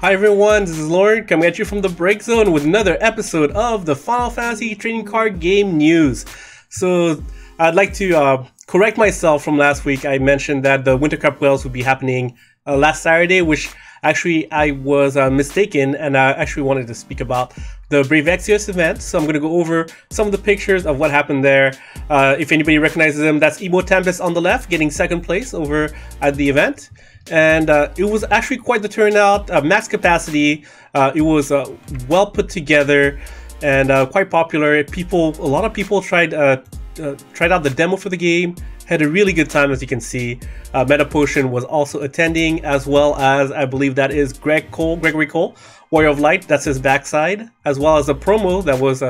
Hi everyone, this is Lauren coming at you from the Break Zone with another episode of the Final Fantasy Trading Card Game News. So I'd like to correct myself from last week. I mentioned that the Winter Cup Whales would be happening last Saturday, which actually I was mistaken, and I actually wanted to speak about the Brave Exvius event. So I'm going to go over some of the pictures of what happened there. If anybody recognizes them, that's Emotempest on the left, getting second place over at the event. And it was actually quite the turnout, max capacity. It was well put together and quite popular. A lot of people tried out the demo for the game, had a really good time, as you can see. Metapotion was also attending, as well as I believe that is Gregory Cole, Warrior of Light. That's his backside, as well as a promo that was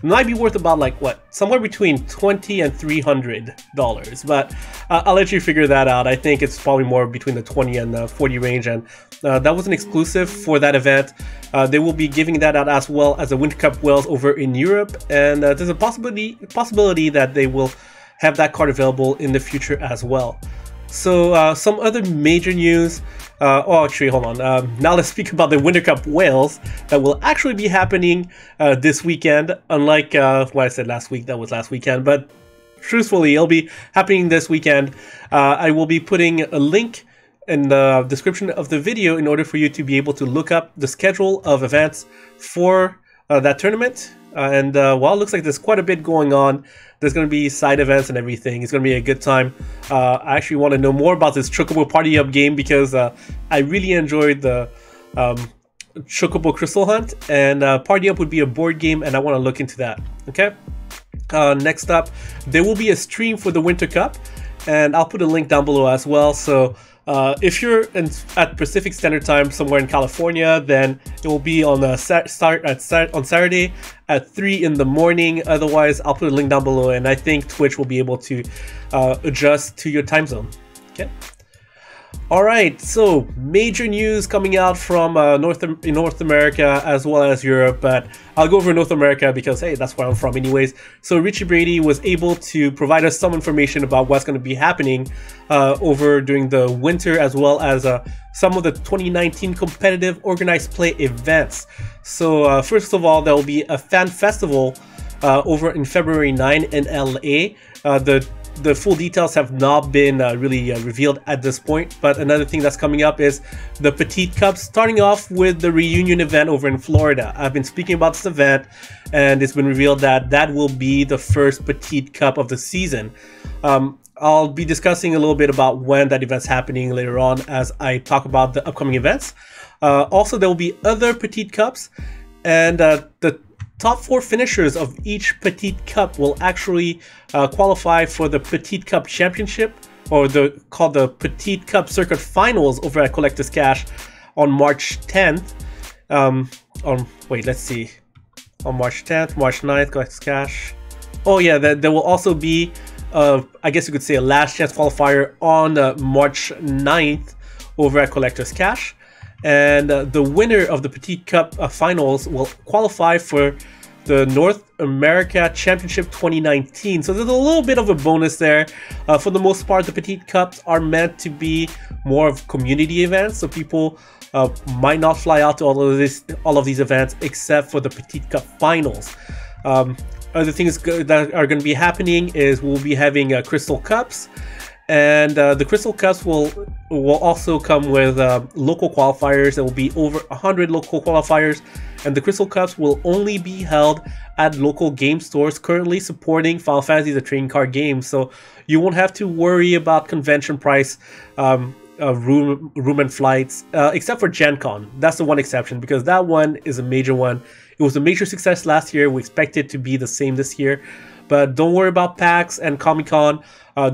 might be worth about like somewhere between $20 and $300. But I'll let you figure that out. I think it's probably more between the 20 and 40 range, and that was an exclusive for that event. They will be giving that out as well as the Winter Cup Whales over in Europe, and there's a possibility that they will have that card available in the future as well. So some other major news. Oh, actually, hold on. Now let's speak about the Winter Cup Whales that will actually be happening this weekend. Unlike what I said last week, that was last weekend. But truthfully, it'll be happening this weekend. I will be putting a link in the description of the video in order for you to be able to look up the schedule of events for that tournament. While it looks like there's quite a bit going on, there's going to be side events and everything. It's going to be a good time. I actually want to know more about this Chocobo Party Up game because I really enjoyed the Chocobo Crystal Hunt, and Party Up would be a board game, and I want to look into that. Okay. Next up, there will be a stream for the Winter Cup, and I'll put a link down below as well. So if you're at Pacific Standard Time somewhere in California, then it will be on on Saturday at 3 in the morning. Otherwise, I'll put a link down below, and I think Twitch will be able to adjust to your time zone. Okay. All right, so major news coming out from North America as well as Europe, but I'll go over North America because, hey, that's where I'm from anyways. So Richie Brady was able to provide us some information about what's going to be happening over during the winter, as well as some of the 2019 competitive organized play events. So first of all, there will be a fan festival over in February 9 in LA. The full details have not been really revealed at this point, but another thing that's coming up is the Petite Cup, starting off with the reunion event over in Florida. I've been speaking about this event, and it's been revealed that that will be the first Petite Cup of the season. I'll be discussing a little bit about when that event's happening later on as I talk about the upcoming events. Also, there will be other Petite Cups, and the top 4 finishers of each Petite Cup will actually qualify for the Petite Cup Championship, or called the Petite Cup Circuit Finals over at Collector's Cash on March 10th. Wait, let's see. On March 10th, March 9th, Collector's Cash. Oh yeah, there will also be, I guess you could say, a last chance qualifier on March 9th over at Collector's Cash. And the winner of the Petite Cup finals will qualify for the North America Championship 2019. So there's a little bit of a bonus there. For the most part, the Petite Cups are meant to be more of community events, so people might not fly out to all of these events except for the Petite Cup finals. Other things that are going to be happening is we'll be having Crystal Cups. And the Crystal Cups will also come with local qualifiers. There will be over 100 local qualifiers, and the Crystal Cups will only be held at local game stores currently supporting Final Fantasy the trading card game. So you won't have to worry about convention price, room and flights, except for Gen Con. That's the one exception, because that one is a major one. It was a major success last year. We expect it to be the same this year. But don't worry about PAX and Comic-Con.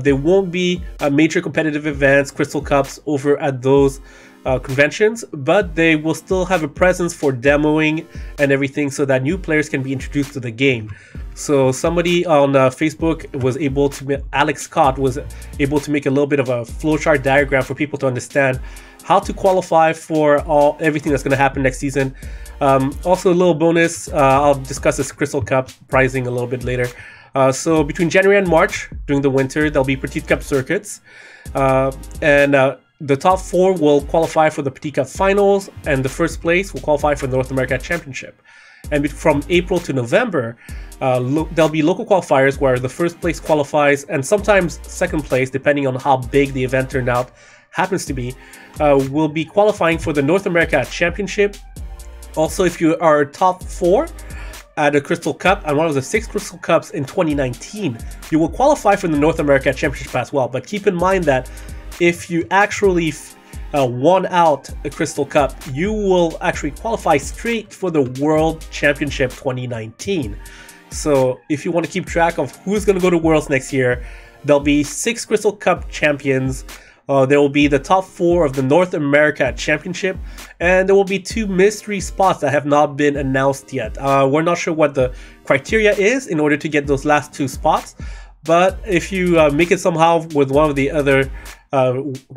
There won't be major competitive events, Crystal Cups, over at those conventions, but they will still have a presence for demoing and everything so that new players can be introduced to the game. So somebody on Facebook was able to, Alex Scott was able to make a little bit of a flowchart diagram for people to understand how to qualify for everything that's going to happen next season. Also a little bonus, I'll discuss this Crystal Cup pricing a little bit later. So between January and March, during the winter, there'll be Petite Cup circuits. the top 4 will qualify for the Petit Cup Finals, and the first place will qualify for the North America Championship. And from April to November, there'll be local qualifiers where the first place qualifies, and sometimes second place, depending on how big the event turnout happens to be, will be qualifying for the North America Championship. Also, if you are top 4 at a Crystal Cup and one of the 6 Crystal Cups in 2019, you will qualify for the North America Championship as well. But keep in mind that if you actually won out a Crystal Cup, you will actually qualify straight for the World Championship 2019. So if you want to keep track of who's going to go to Worlds next year, there'll be 6 Crystal Cup champions. There will be the top 4 of the North America Championship, and there will be 2 mystery spots that have not been announced yet. We're not sure what the criteria is in order to get those last 2 spots, but if you make it somehow with one of the other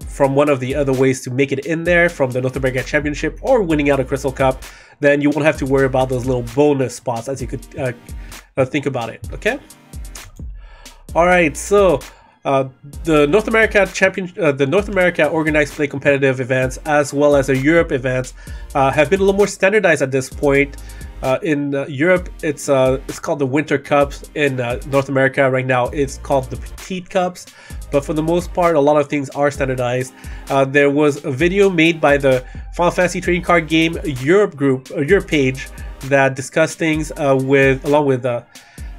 from one of the other ways to make it in there from the North America Championship or winning out a Crystal Cup, then you won't have to worry about those little bonus spots, as you could think about it. Okay. All right. So the North America organized play competitive events, as well as the Europe events, have been a little more standardized at this point. In Europe, it's called the Winter Cups. In North America right now, it's called the Petite Cups. But for the most part, a lot of things are standardized. There was a video made by the Final Fantasy Trading Card Game Europe group, Europe page, that discussed things along with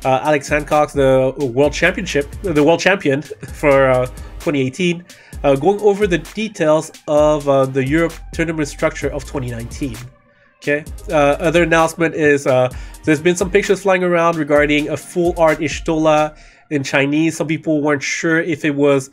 Alex Hancock, the world champion for 2018, going over the details of the Europe tournament structure of 2019. Okay. Other announcement is there's been some pictures flying around regarding a full art Ishtola in Chinese. Some people weren't sure if it was,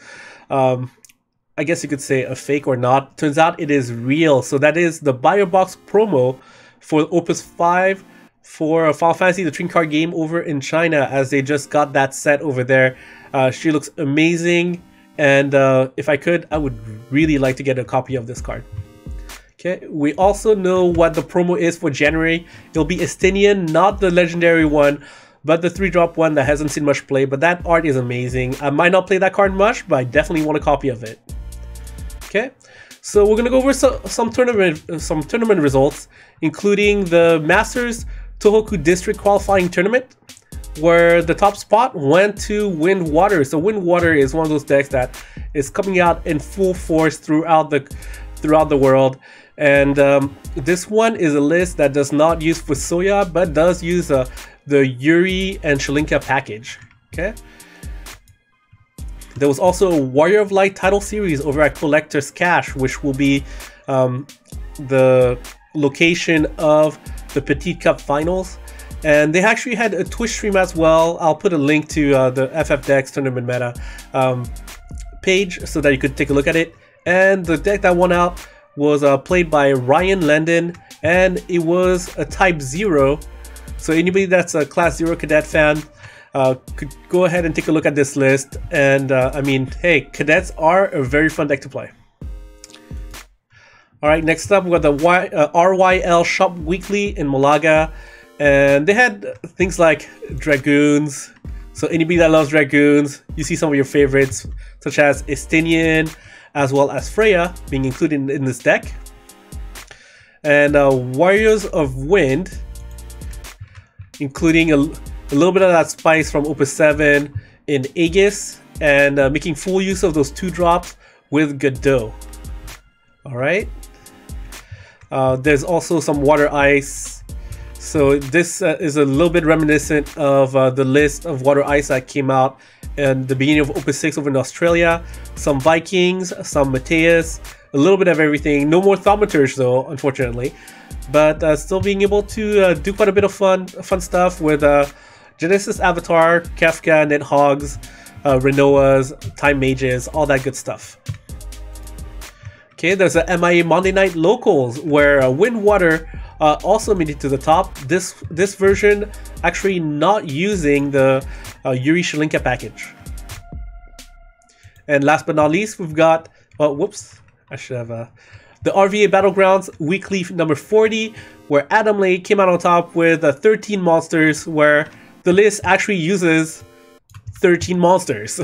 I guess you could say, a fake or not. Turns out it is real. So that is the BioBox promo for Opus 5 for Final Fantasy, the trading card game over in China, as they just got that set over there. She looks amazing, and if I could, I would really like to get a copy of this card. Okay, we also know what the promo is for January. It'll be Estinian, not the legendary one, but the 3-drop one that hasn't seen much play. But that art is amazing. I might not play that card much, but I definitely want a copy of it. Okay, so we're gonna go over some tournament results, including the Masters Tohoku District qualifying tournament, where the top spot went to Wind Water. So Wind Water is one of those decks that is coming out in full force throughout the world. And this one is a list that does not use Fusoya, but does use the Yuri and Shalinka package. Okay. There was also a Warrior of Light title series over at Collector's Cache, which will be the location of the Petite Cup Finals. And they actually had a Twitch stream as well. I'll put a link to the FFdecks Tournament Meta page so that you could take a look at it. And the deck that won out was played by Ryan Landon, and it was a Type 0. So anybody that's a Class 0 Cadet fan could go ahead and take a look at this list. And I mean, hey, Cadets are a very fun deck to play. Alright, next up we got the RYL Shop Weekly in Malaga. And they had things like Dragoons. So anybody that loves Dragoons, you see some of your favorites, such as Estinian, as well as Freya being included in this deck. And Warriors of Wind, including a little bit of that spice from Opus 7 in Aegis, and making full use of those 2-drops with Godot. Alright. There's also some Water Ice. So this is a little bit reminiscent of the list of Water Ice that came out in the beginning of Opus 6 over in Australia. Some Vikings, some Mateus, a little bit of everything. No more Thaumaturs though, unfortunately. But still being able to do quite a bit of fun stuff with Genesis Avatar, Kefka, Nidhogg's, Renoas, Time Mages, all that good stuff. Okay, there's a MIA Monday Night Locals where Wind Water also made it to the top. This version actually not using the Yuri Shalinka package. And last but not least, we've got, oh, whoops, I should have the RVA Battlegrounds Weekly number 40, where Adam Lay came out on top with 13 monsters, where the list actually uses 13 monsters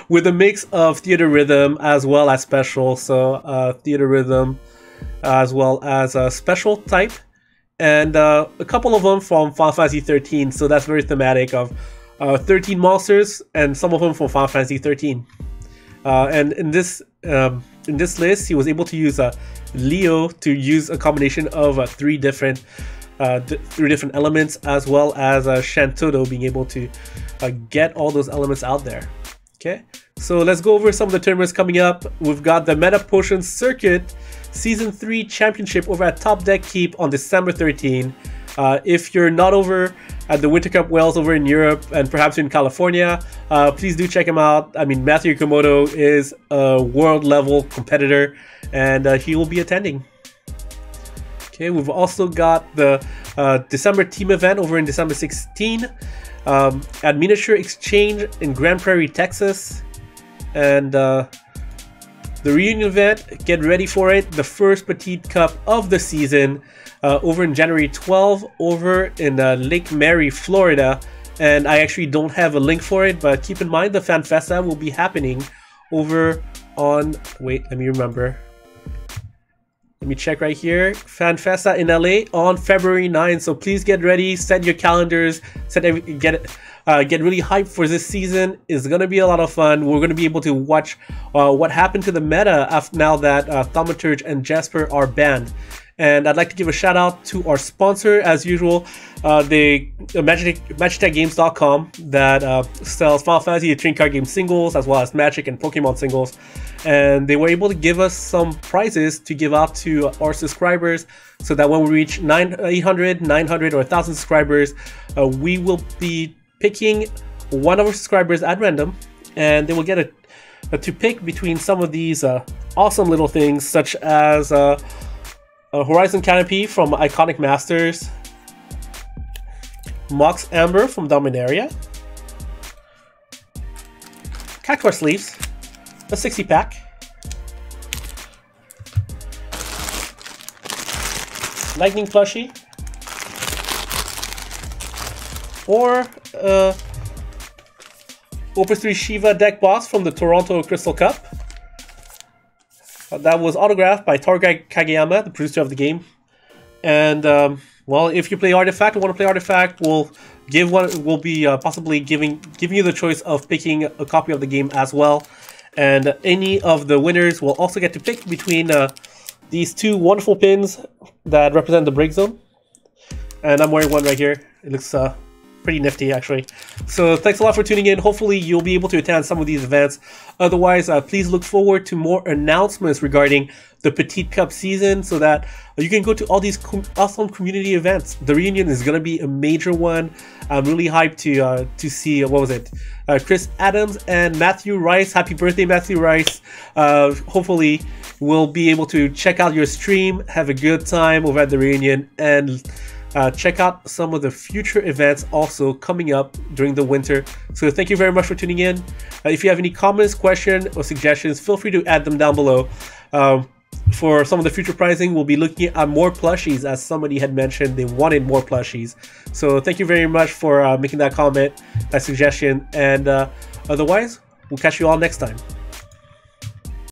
with a mix of theater rhythm as well as special. So theater rhythm as well as a special type, and a couple of them from Final Fantasy 13. So that's very thematic of 13 monsters, and some of them from Final Fantasy 13. And in this list, he was able to use Leo to use a combination of three different elements, as well as Shantoto being able to get all those elements out there. Okay, so let's go over some of the tournaments coming up. We've got the Metapotion Circuit Season 3 Championship over at Top Deck Keep on December 13. If you're not over at the Winter Cup Wales over in Europe and perhaps in California, please do check him out. I mean, Matthew Komodo is a world level competitor, and he will be attending. Okay, we've also got the December team event over in December 16 at Miniature Exchange in Grand Prairie, Texas. And the reunion event, get ready for it, the first Petite Cup of the season, over in January 12 over in Lake Mary, Florida. And I actually don't have a link for it, but keep in mind the Fan Festa will be happening over on, wait, let me remember. Let me check right here. Fan Festa in LA on February 9th. So please get ready, set your calendars, get really hyped for this season. It's gonna be a lot of fun. We're gonna be able to watch what happened to the meta after now that Thaumaturge and Jasper are banned. And I'd like to give a shout out to our sponsor, as usual, the MagicTechGames.com that sells Final Fantasy trading card game singles as well as Magic and Pokemon singles. And they were able to give us some prizes to give out to our subscribers, so that when we reach 800, 900, or 1,000 subscribers, we will be picking one of our subscribers at random, and they will get to pick between some of these awesome little things, such as a Horizon Canopy from Iconic Masters, Mox Amber from Dominaria, Cactuar Sleeves, a 60-pack, Lightning Plushie, or Opus 3 Shiva deck box from the Toronto Crystal Cup. That was autographed by Toru Kageyama, the producer of the game. And well, if you play Artifact or want to play Artifact, we'll be possibly giving you the choice of picking a copy of the game as well. And any of the winners will also get to pick between these two wonderful pins that represent the break zone. And I'm wearing one right here. It looks pretty nifty, actually. So thanks a lot for tuning in. Hopefully you'll be able to attend some of these events. Otherwise, please look forward to more announcements regarding the Petite Cup season, so that you can go to all these awesome community events. The reunion is going to be a major one. I'm really hyped to see, what was it? Chris Adams and Matthew Rice. Happy birthday, Matthew Rice. Hopefully we'll be able to check out your stream, have a good time over at the reunion, and check out some of the future events also coming up during the winter. So thank you very much for tuning in. If you have any comments, questions, or suggestions, feel free to add them down below. For some of the future pricing, we'll be looking at more plushies, as somebody had mentioned they wanted more plushies. So thank you very much for making that comment, that suggestion, and otherwise, we'll catch you all next time.